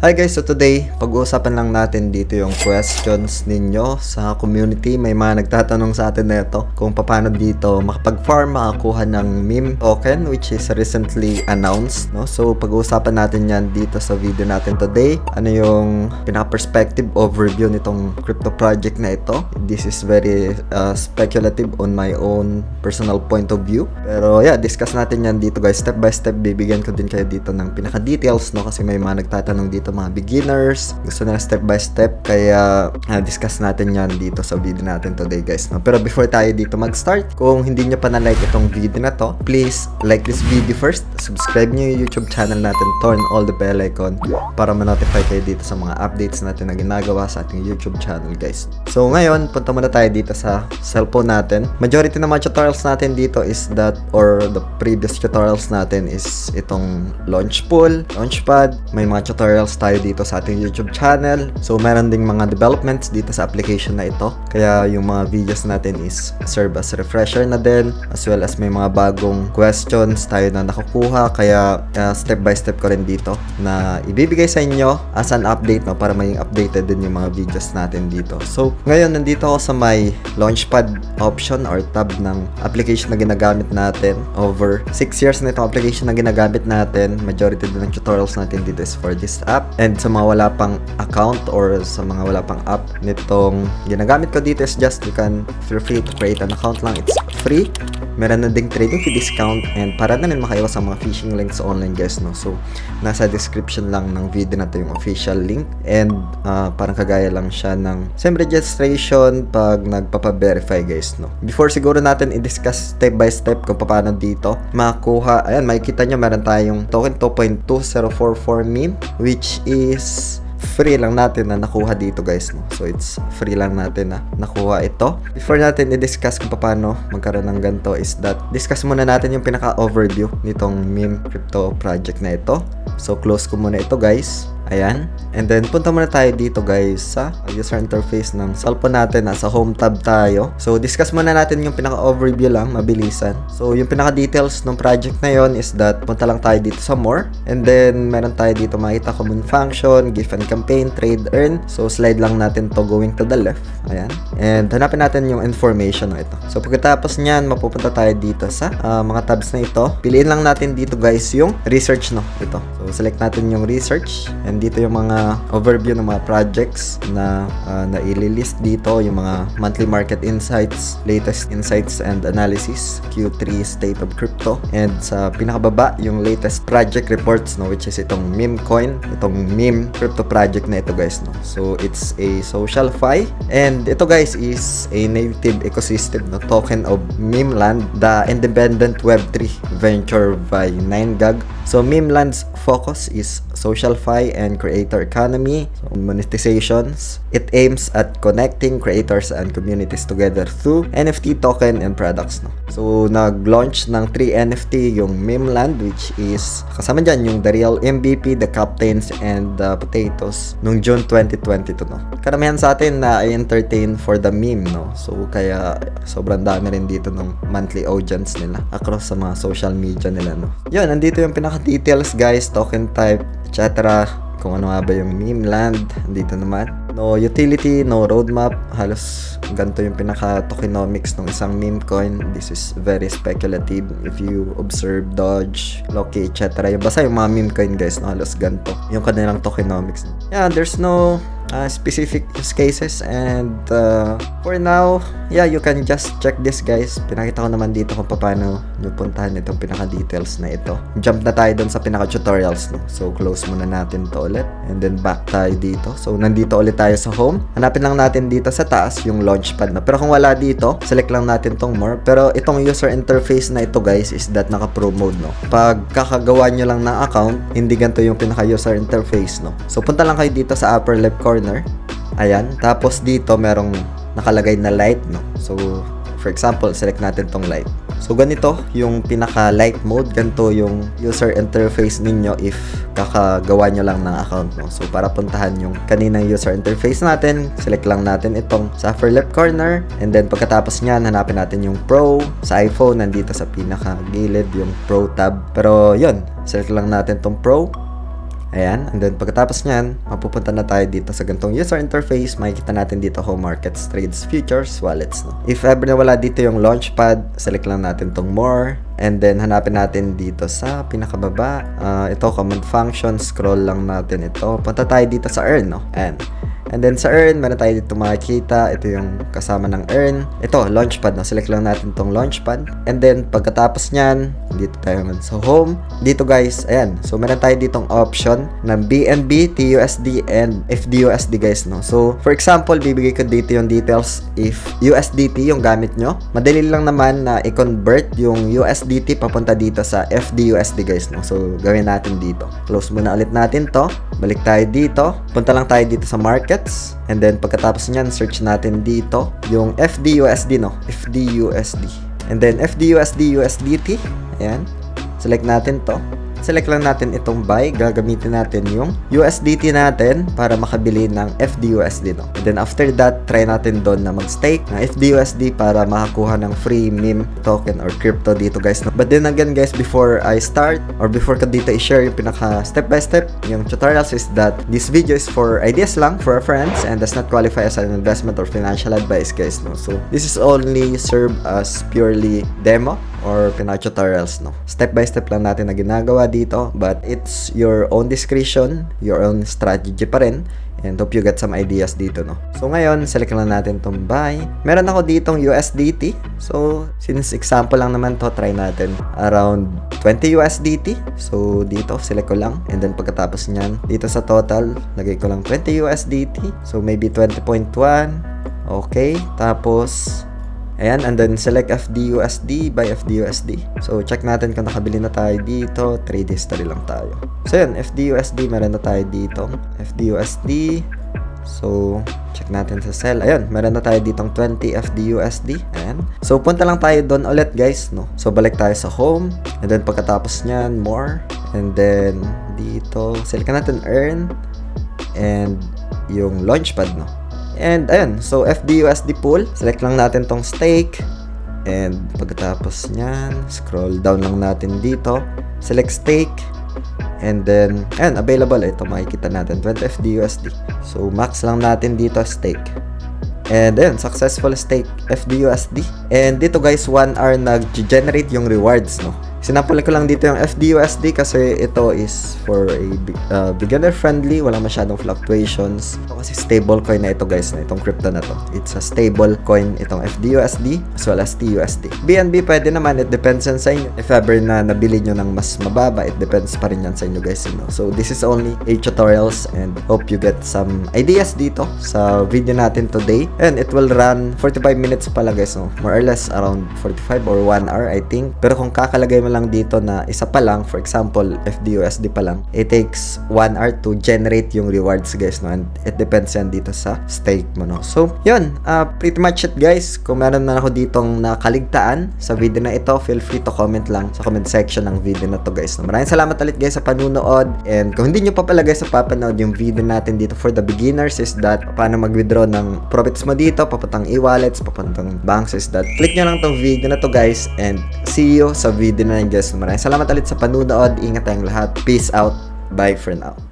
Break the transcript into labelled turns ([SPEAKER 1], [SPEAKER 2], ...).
[SPEAKER 1] Hi guys, so today, pag-uusapan lang natin dito yung questions ninyo sa community. May mga nagtatanong sa atin na ito kung paano dito makapag-farm, makakuha ng meme token which is recently announced, no? So pag-uusapan natin yan dito sa video natin today. Ano yung pinaka-perspective overview nitong crypto project na ito. This is very speculative on my own personal point of view. Pero yeah, discuss natin yan dito guys. Step by step, bibigyan ko din kayo dito ng pinaka-details, no? Kasi may mga nagtatanong dito, mga beginners, gusto nila step by step, kaya discuss natin yan dito sa video natin today guys, no? Pero before tayo dito mag-start, kung hindi nyo pa na-like itong video na to, please like this video first, subscribe nyo yung YouTube channel natin, turn all the bell icon para ma-notify kayo dito sa mga updates natin na ginagawa sa ating YouTube channel guys. So ngayon, punta muna tayo dito sa cellphone natin. Majority ng mga tutorials natin dito is that, or the previous tutorials natin is itong Launchpool, Launchpad, may mga tutorials tayo dito sa ating YouTube channel. So meron ding mga developments dito sa application na ito. Kaya yung mga videos natin is serve as refresher na din, as well as may mga bagong questions tayo na nakukuha. Kaya step by step ko rin dito na ibibigay sa inyo as an update, no, para maging updated din yung mga videos natin dito. So ngayon nandito ako sa may Launchpad option or tab ng application na ginagamit natin. Over 6 years na itong application na ginagamit natin. Majority din ng tutorials natin dito is for this app. And sa mga wala pang account or sa mga wala pang app nitong ginagamit ko dito is just you can feel free to create an account lang. It's free. Meron na ding trading fee discount and para na rin makaiwas sa mga phishing links online guys, no. So nasa description lang ng video na to yung official link, and parang kagaya lang siya ng same registration pag nagpapa-verify guys, no. Before siguro natin i-discuss step by step kung paano dito makakuha, ayan, makikita nyo meron tayong token 2.2044 meme which is free lang natin na nakuha dito guys, no? So it's free lang natin na nakuha ito. Before natin i-discuss kung paano magkaroon ng ganito is that discuss muna natin yung pinaka-overview nitong meme crypto project na ito. So close ko muna ito guys. Ayan. And then, punta muna tayo dito guys sa user interface ng cellphone natin. Nasa home tab tayo. So, discuss muna natin yung pinaka-overview lang, mabilisan. So, yung pinaka-details ng project na yon is that punta lang tayo dito sa more. And then, meron tayo dito makita common function, gift and campaign, trade, earn. So, slide lang natin to going to the left. Ayan. And hanapin natin yung information na ito. So, pagkatapos nyan, mapupunta tayo dito sa mga tabs na ito. Piliin lang natin dito guys yung research, no? Ito. So, select natin yung research. And dito yung mga overview ng mga projects na ililist dito, yung mga monthly market insights, latest insights and analysis, Q3 state of crypto, and sa pinakababa yung latest project reports, no, which is itong meme coin, itong meme crypto project na ito guys, no. So it's a social fi, and ito guys is a native ecosystem, no, token of Memeland, the independent web3 venture by 9gag. So Memeland's focus is social fi and creator economy, so monetizations. It aims at connecting creators and communities together through NFT token and products, no. So nag-launch ng 3 NFT yung Memeland, which is kasama dyan yung The Real MVP, The Captains, and The Potatoes nung June 2022, no. Karamihan sa atin na i-entertain for the meme, no. So kaya sobrang dami rin dito ng monthly audience nila across sa mga social media nila, no. Yun, nandito yung pinaka-details guys, token type, etc. Kung ano nga ba yung Memeland, dito naman. No utility, no roadmap, halos ganito yung pinaka-tokenomics ng isang meme coin. This is very speculative. If you observe Doge, Loki, etc. Yung basta yung mga meme coin guys, no, halos ganito yung kanilang tokenomics. Yeah, there's no specific use cases, and for now, yeah, you can just check this guys. Pinakita ko naman dito kung paano nyo puntahan itong pinaka-details na ito. Jump na tayo dun sa pinaka-tutorials, no? So close muna natin to ulit, and then back tayo dito. So nandito ulit tayo sa home. Hanapin lang natin dito sa taas yung launchpad na. Pero kung wala dito, select lang natin tong more. Pero itong user interface na ito guys is that naka-pro mode, no. Pag kakagawa nyo lang ng account, hindi ganito yung pinaka-user interface, no. So punta lang kayo dito sa upper left corner. Ayan. Tapos dito merong nakalagay na light, no. So for example, select natin tong light. So ganito yung pinaka light mode, ganito yung user interface ninyo if kakagawa nyo lang ng account, no. So para puntahan yung kaninang user interface natin, select lang natin itong sa upper left corner, and then pagkatapos nyan, hanapin natin yung Pro. Sa iPhone, nandito sa pinaka gilid yung Pro tab. Pero yun, select lang natin tong Pro. Ayan, and then pagkatapos nyan, mapupunta na tayo dito sa gantong user interface. Makikita natin dito home markets, trades, futures, wallets, no? If ever na wala dito yung launchpad, select lang natin tong more. And then, hanapin natin dito sa pinakababa. Ito, command function. Scroll lang natin ito. Punta tayo dito sa earn, no? And then sa earn, meron tayo dito makikita. Ito yung kasama ng earn. Ito, launchpad, no? Select lang natin tong launchpad. And then, pagkatapos nyan, dito tayo naman sa home. Dito guys, ayan. So, meron tayo ditong option ng BNB, TUSD, and FDUSD guys, no? So, for example, bibigay ko dito yung details if USDT yung gamit nyo. Madali lang naman na i-convert yung USDT papunta dito sa FDUSD guys, no? So, gawin natin dito. Close muna ulit natin to. Balik tayo dito. Punta lang tayo dito sa market. And then, pagkatapos nyan, search natin dito yung FDUSD, no? FDUSD. And then, FDUSD, USDT. Ayan. Select natin to. Select lang natin itong buy. Gagamitin natin yung USDT natin para makabili ng FDUSD, no? And then, after that, try natin doon na mag-stake ng FDUSD para makakuha ng free meme token or crypto dito, guys, no? But then again, guys, before I start or before ko dito i-share yung pinaka step-by-step yung tutorials is that this video is for ideas lang for our friends and does not qualify as an investment or financial advice, guys, no? So, this is only serve as purely demo or pinaka-tutorials, no? Step-by-step lang natin na ginagawa dito, but it's your own discretion, your own strategy pa rin, and hope you get some ideas dito, no? So, ngayon, select lang natin tong buy. Meron ako ditong USDT. So, since example lang naman to, try natin around 20 USDT. So, dito, select ko lang. And then, pagkatapos nyan, dito sa total, lagay ko lang 20 USDT. So, maybe 20.1. Okay. Tapos, ayan, and then select FDUSD by FDUSD. So, check natin kung nakabili na tayo dito. Trade history lang tayo. So, yun, FDUSD, meron na tayo dito. FDUSD. So, check natin sa sell. Ayun, meron na tayo ditong 20 FDUSD. Ayan. So, punta lang tayo doon ulit, guys, no? So, balik tayo sa home. And then, pagkatapos nyan, more. And then, dito, select natin earn. And yung launchpad, no? And ayun, so FDUSD pool, select lang natin tong stake. And pagkatapos nyan, scroll down lang natin dito, select stake. And then, ayun, available. Ito makikita natin, 20 FDUSD. So, max lang natin dito, stake. And ayun, successful stake FDUSD. And dito guys, 1 hour nag-generate yung rewards, no? Sinample ko lang dito yung FDUSD kasi ito is for a beginner friendly, walang masyadong fluctuations. Ito kasi stable coin na ito, guys, na itong crypto na to. It's a stable coin itong FDUSD as well as TUSD. BNB pwede naman, it depends yan sa inyo. If ever na nabili nyo ng mas mababa, it depends pa rin yan sa inyo, guys, you know? So this is only a tutorials and hope you get some ideas dito sa video natin today. And it will run 45 minutes pala, guys, no? More or less around 45 or 1 hour, I think. Pero kung kakalagay mo lang dito na isa pa lang, for example, FDUSD pa lang, it takes 1 hour to generate yung rewards, guys, no? And it depends yan dito sa stake mo, no? So, yun, pretty much it, guys. Kung meron na ako ditong nakaligtaan sa video na ito, feel free to comment lang sa comment section ng video na to, guys, no? Maraming salamat ulit, guys, sa panunood. And kung hindi nyo pa pala, guys, sa papanood yung video natin dito for the beginners is that paano mag-withdraw ng profits mo dito, papuntang e-wallets, papuntang banks is that click nyo lang tong video na to, guys, and see you sa video na yun, guys. Maraming salamat ulit sa panunood. Ingat tayong lahat. Peace out. Bye for now.